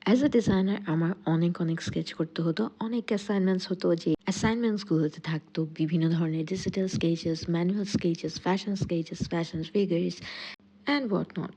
As a designer আমার অনেক sketch করতে হতো, অনেক অ্যাসাইনমেন্টস হতো, যে অ্যাসাইনমেন্টসগুলোতে থাকতো বিভিন্ন ধরনের digital sketches, manual sketches, fashion figures and what not.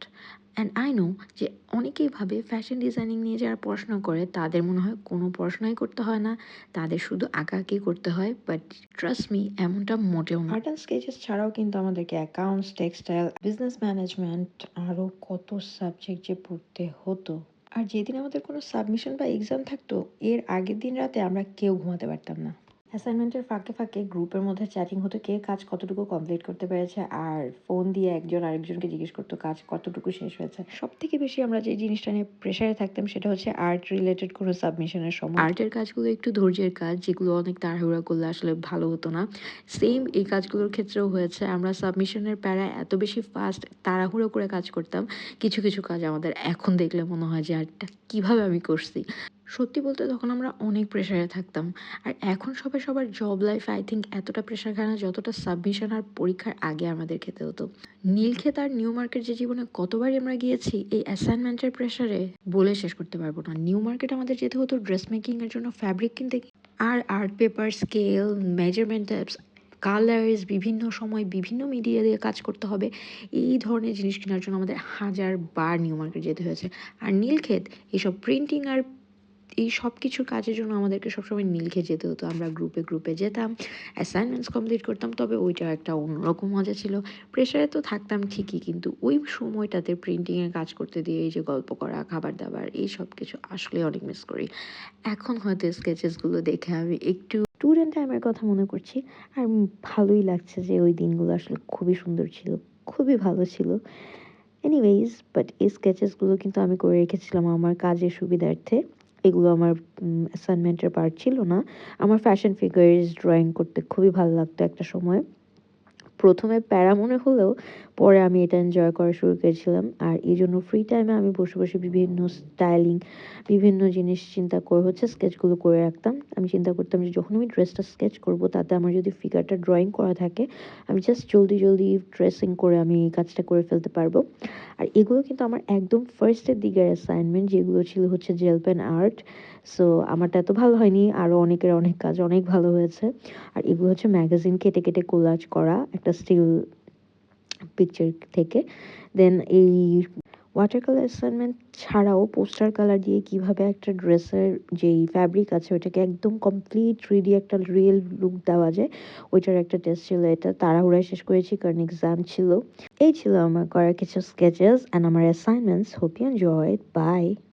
And I know যে অনেকেই ভাবে ফ্যাশন ডিজাইনিং নিয়ে যারা পড়াশোনা করে তাদের মনে হয় কোনো পড়াশোনাই করতে হয় না, তাদের শুধু আঁকাআঁকি করতে হয়। বাট ট্রাস্ট মি, এমনটা মোটেও না। আর্ট অ্যান্ড স্কেচেস ছাড়াও কিন্তু আমাদেরকে অ্যাকাউন্টস, টেক্সটাইল, বিজনেস ম্যানেজমেন্ট, আরও কত সাবজেক্ট যে পড়তে হতো। আর যেদিন আমাদের কোনো সাবমিশন বা এক্সাম থাকতো, এর আগের দিন রাতে আমরা কেউ ঘুমাতে পারতাম না। অ্যাসাইনমেন্টের ফাঁকে ফাঁকে গ্রুপের মধ্যে চ্যাটিং হতো কে কাজ কতটুকু কমপ্লিট করতে পেরেছে, আর ফোন দিয়ে একজন আরেকজনকে জিজ্ঞেস করতো কাজ কতটুকু শেষ হয়েছে। সব থেকে বেশি আমরা যে জিনিসটা নিয়ে প্রেশারে থাকতাম সেটা হচ্ছে আর্ট রিলেটেড কোনো সাবমিশনের সময়। আর্টের কাজগুলো একটু ধৈর্যের কাজ, যেগুলো অনেক তাড়াহুড়া করলে আসলে ভালো হতো না। সেম এই কাজগুলোর ক্ষেত্রেও হয়েছে, আমরা সাবমিশনের প্যারায় এত বেশি ফাস্ট তাড়াহুড়ো করে কাজ করতাম, কিছু কিছু কাজ আমাদের এখন দেখলে মনে হয় যে আরটা কীভাবে আমি করছি। সত্যি বলতে তখন আমরা অনেক প্রেশারে থাকতাম। আর এখন সবাই সবার জব লাইফ আই থিঙ্ক এতটা প্রেশার খায় না যতটা সাবমিশন আর পরীক্ষার আগে আমাদের খেতে হতো। নীলক্ষেত আর নিউ মার্কেট যে জীবনে কতবারই আমরা গিয়েছি এই অ্যাসাইনমেন্টের প্রেশারে বলে শেষ করতে পারবো না। নিউ মার্কেট আমাদের যেতে হতো ড্রেস মেকিংয়ের জন্য ফ্যাব্রিক কিনতে, আর art paper, scale, measurement tapes, colours, বিভিন্ন সময় বিভিন্ন মিডিয়া দিয়ে কাজ করতে হবে, এই ধরনের জিনিস কেনার জন্য আমাদের হাজার বার নিউ মার্কেট যেতে হয়েছে। আর নীলক্ষেত এইসব প্রিন্টিং আর এই সব কিছুর কাজের জন্য আমাদেরকে সবসময় নীলক্ষেত যেতে হতো। আমরা গ্রুপে গ্রুপে যেতাম, অ্যাসাইনমেন্টস কমপ্লিট করতাম, তবে ওইটা একটা অন্যরকম মজা ছিল। প্রেশারে তো থাকতাম ঠিকই, কিন্তু ওই সময়টাতে প্রিন্টিংয়ে কাজ করতে দিয়ে এই যে গল্প করা, খাবার দাবার, এই সব কিছু আসলে অনেক মিস করি। এখন হয়তো স্কেচেসগুলো দেখে আমি একটু স্টুডেন্ট টাইমের কথা মনে করছি, আর ভালোই লাগছে যে ওই দিনগুলো আসলে খুবই সুন্দর ছিল, খুবই ভালো ছিল। এনিওয়েজ, বাট এই স্কেচেসগুলো কিন্তু আমি করে রেখেছিলাম আমার কাজের সুবিধার্থে। এগুলো আমার অ্যাসাইনমেন্টের পার্ট ছিল না। আমার ফ্যাশন ফিগার্স ড্রয়িং করতে খুবই ভালো লাগতো একটা সময়। প্রথমে প্যারা মনে হলেও পরে আমি এটা এনজয় করা শুরু করেছিলাম। আর এই জন্য ফ্রি টাইমে আমি বসে বসে বিভিন্ন স্টাইলিং, বিভিন্ন জিনিস চিন্তা করে হচ্ছে স্কেচগুলো করে রাখতাম। আমি চিন্তা করতাম যে যখন আমি ড্রেসটা স্কেচ করব, তাতে আমার যদি ফিগারটা ড্রয়িং করা থাকে, আমি জাস্ট জলদি জলদি ড্রেসিং করে আমি এই কাজটা করে ফেলতে পারবো। আর এগুলো কিন্তু আমার একদম ফার্স্টের দিকের অ্যাসাইনমেন্ট, যেগুলো ছিল হচ্ছে জেল পেন আর্ট। সো আমারটা এত ভালো হয়নি, আরও অনেকের অনেক কাজ অনেক ভালো হয়েছে। আর এগুলো হচ্ছে ম্যাগাজিন কেটে কেটে কোলাজ করা একটা স্টিল পিকচার থেকে। দেন এই ওয়াটার কালার অ্যাসাইনমেন্ট ছাড়াও পোস্টার কালার দিয়ে কিভাবে একটা ড্রেসের যেই ফ্যাব্রিক আছে ওইটাকে একদম কমপ্লিট 3D একটা রিয়েল লুক দেওয়া যায়, ওইটার একটা টেস্ট ছিল। এটা তাড়াহুড়ায় শেষ করেছি কারণ এক্সাম ছিল। এই ছিল আমার করা কিছু স্কেচেস অ্যান্ড আমার assignments. Hope you enjoyed. By.